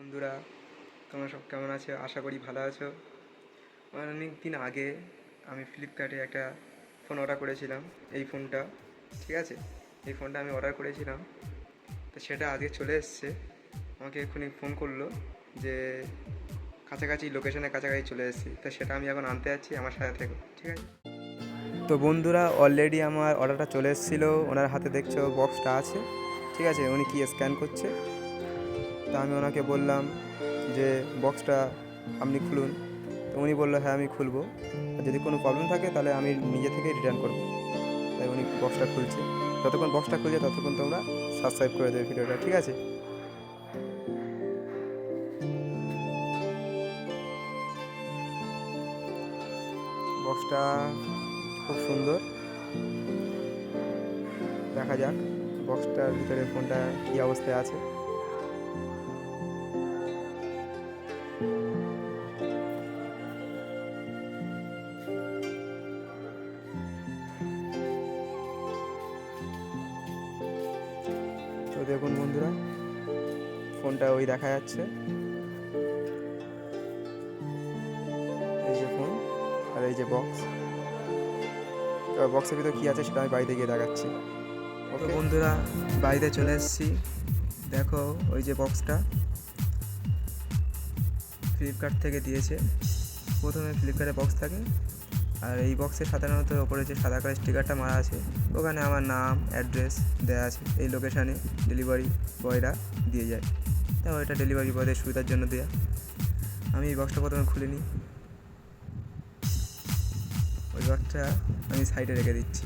বন্ধুরা, তোমরা সব কেমন আছো? আশা করি ভালো আছো। অনেক দিন আগে আমি ফ্লিপকার্টে একটা ফোন অর্ডার করেছিলাম। এই ফোনটা, ঠিক আছে, এই ফোনটা আমি অর্ডার করেছিলাম। তো সেটা আজকে চলে এসছে। আমাকে এক্ষুনি ফোন করলো যে কাছাকাছি, লোকেশনের কাছাকাছি চলে এসেছি। তো সেটা আমি এখন আনতে যাচ্ছি, আমার সাথে থেকে, ঠিক আছে। তো বন্ধুরা, অলরেডি আমার অর্ডারটা চলে এসেছিলো। ওনার হাতে দেখছো বক্সটা আছে, ঠিক আছে। উনি কি স্ক্যান করছে। তা আমি ওনাকে বললাম যে বক্সটা আপনি খুলুন। তো উনি বললো হ্যাঁ আমি খুলবো, আর যদি কোনো প্রবলেম থাকে তাহলে আমি নিজে থেকেই রিটার্ন করবো। তাই উনি বক্সটা খুলছে। যতক্ষণ বক্সটা খুলছে ততক্ষণ তোমরা সাবস্ক্রাইব করে দেবে ভিডিওটা, ঠিক আছে। বক্সটা খুব সুন্দর, দেখা যাক বক্সটার ভিতরে ফোনটা কী অবস্থায় আছে। তো দেখুন বন্ধুরা, ফোনটা ওই দেখা যাচ্ছে, এই যে ফোন আর এই যে বক্স। এবার বক্সের ভিতরে কী আছে সেটা আমি বাড়িতে গিয়ে দেখাচ্ছি। তো বন্ধুরা, বাড়িতে চলে এসেছি। দেখো ওই যে বক্সটা ফ্লিপকার্ট থেকে দিয়েছে। প্রথমে ফ্লিপকার্টে বক্স থাকে, আর এই বক্সে সাধারণত ওপরে যে সাদা কালার স্টিকারটা মারা আছে, ওখানে আমার নাম, অ্যাড্রেস দেওয়া আছে। এই লোকেশানে ডেলিভারি বয়রা দিয়ে যায়। তাও এটা ডেলিভারি বয়দের সুবিধার জন্য দেওয়া। আমি এই বক্সটা প্রথমে খুলে নিই। ওই বক্সটা আমি সাইডে রেখে দিচ্ছি।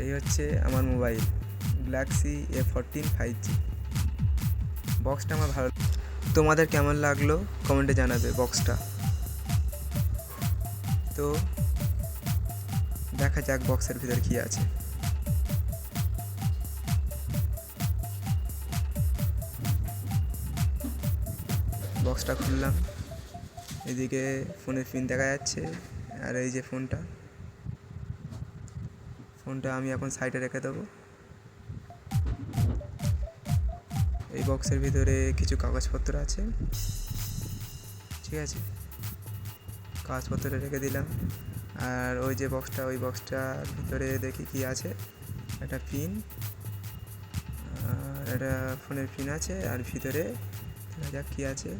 এই হচ্ছে আমার মোবাইল, গ্যালাক্সি A14 5G। বক্সটা আমার ভালো। তোমাদের কেমন লাগলো কমেন্টে জানাবে বক্সটা। তো দেখা যাক বক্সের ভিতর কী আছে। বক্সটা খুললাম, এদিকে ফোনের পিন দেখা যাচ্ছে, আর এই যে ফোনটা আমি এখন সাইডে রেখে দেবো। এই বক্সের ভিতরে কিছু কাগজপত্র আছে, ঠিক আছে। কাগজপত্র রেখে দিলাম। আর ওই যে বক্সটা, ওই বক্সটার ভিতরে দেখি কি আছে। একটা পিন, আর একটা ফোনের পিন আছে, আর ভিতরে দেখা যাক কী আছে।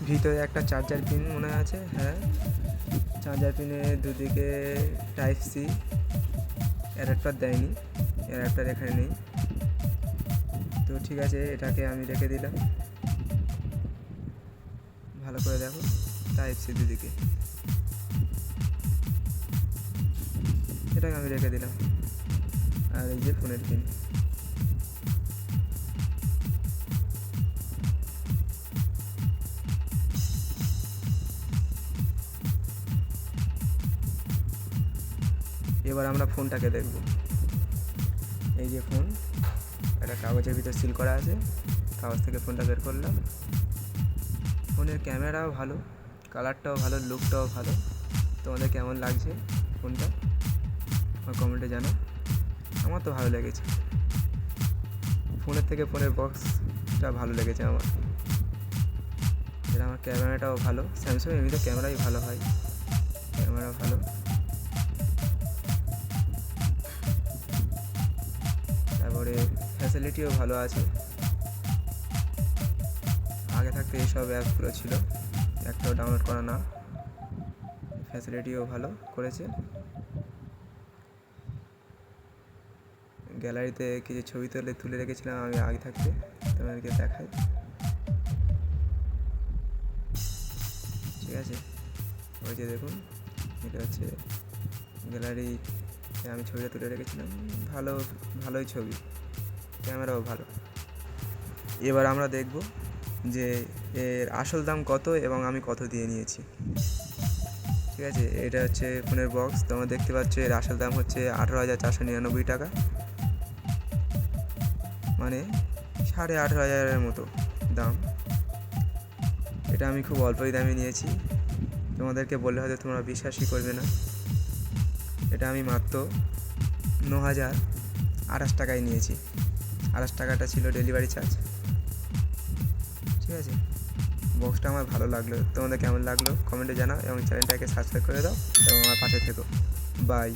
ভিতরে একটা চার্জার পিন মনে আছে, হ্যাঁ। চার্জার পিনের দুদিকে টাইপ সি, অ্যাডাপ্টার দেয়নি, অ্যাডাপ্টার এখানে নেই। তো ঠিক আছে, এটাকে আমি রেখে দিলাম। ভালো করে দেখো, টাইপ সি দুদিকে, এটাকে আমি রেখে দিলাম। আর এই যে ফোনের পিন। এবার আমরা ফোনটাকে দেখব। এই যে ফোন, একটা কাগজের ভিতর সিল করা আছে। কাগজ থেকে ফোনটা বের করলাম। ফোনের ক্যামেরাও ভালো, কালারটাও ভালো, লুকটাও ভালো। তোমাদের কেমন লাগছে ফোনটা আমার কমেন্টে জানাও। আমার তো ভালো লেগেছে। ফোনের থেকে ফোনের বক্সটা ভালো লেগেছে আমার। যেটা আমার ক্যামেরাটাও ভালো। স্যামসাং এমনিতে ক্যামেরাই ভালো হয়, ক্যামেরা ভালো। তারপরে ফ্যাসিলিটিও ভালো আছে। আগে থাকতে এইসব অ্যাপগুলো ছিল, একটাও ডাউনলোড করা না। ফ্যাসিলিটিও ভালো করেছে। গ্যালারিতে কিছু ছবি তুলে রেখেছিলাম আমি আগে থাকতে, তোমাদেরকে দেখাই, ঠিক আছে। ওই যে দেখুন, এটা হচ্ছে গ্যালারিতে আমি ছবিটা তুলে রেখেছিলাম। ভালোই ছবি, ক্যামেরাও ভালো। এবার আমরা দেখব যে এর আসল দাম কত এবং আমি কত দিয়ে নিয়েছি, ঠিক আছে। এটা হচ্ছে ফোনের বক্স, তোমরা দেখতে পাচ্ছ। এর আসল দাম হচ্ছে 18,499 টাকা, মানে 18,500 মতো দাম। এটা আমি খুব অল্পই দামে নিয়েছি। তোমাদেরকে বললে হয়তো তোমরা বিশ্বাসই করবে না। এটা আমি মাত্র টাকায় নিয়েছি। টাকাটা ছিল ডেলিভারি চার্জ। ঠিক আছে, বক্সটা আমার ভালো লাগলো। তোমাদের কেমন লাগলো কমেন্টে জানাও এবং চ্যানেলটাকে সাবস্ক্রাইব করে দাও এবং আমার পাশে থেকো। বাই।